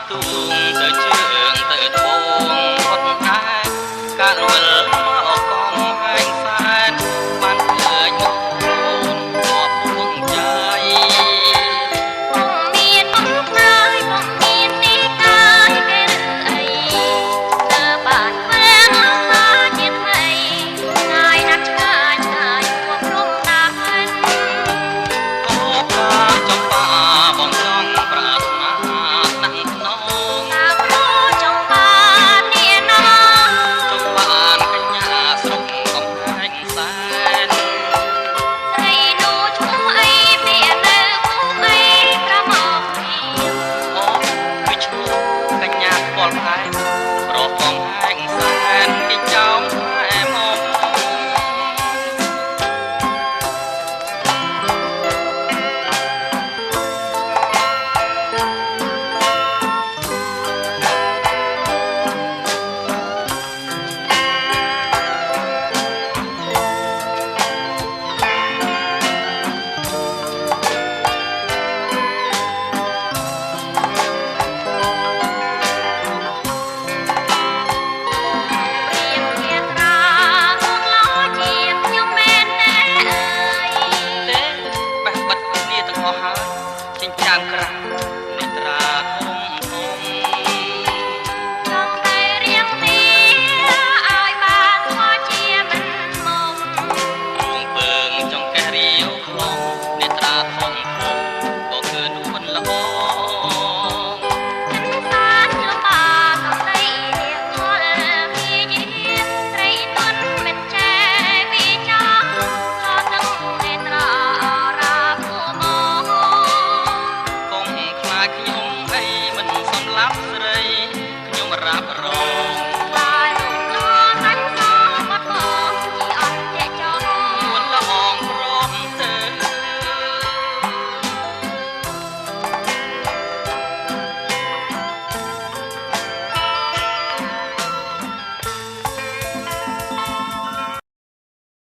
ទូងទៅជើងទៅធងផុតខែកាលវិលមកកងឯងសែនបានឃើញមកខ្លួនមកពួងใจបងមានបងខ្នើយបងមានទីកាយគេអីទៅបានធ្វើមកថាជាថ្មីថ្ងៃណាស់ឆ្ងាយឆ្ងាយមកព្រមដាស់អូបាចំបាបងចង់ប្រាថ្នាណាស់ខ្នងតាព្រោះចង់បាននេះណាចង់បានកញ្ញាស្រុកកំផែងសែនស្រីនោះឈ្មោះអីពីនៅភូមិអីប្រមកពីអូគឺឈ្មោះកញ្ញាពលផែនប្រកំផែងសែនគេចោមផែមក ចិញ្ចាំក្រាស់នេត្រាធំធំចង់តែរៀងទីឲ្យបានស្គាល់ជាមិនមករងពើងចង្កេះរាវខ្លងនេត្រាធំធំក៏គឺនួនល្អចិនសានលំបាកំដីរៀងងល់ពីយាត្រីទុនមិនចែពីចាក៏ទាំងនេត្រារាភូមក ខ្ញុំអីមិនសំឡាប់ស្រីខ្ញុំរាប់រង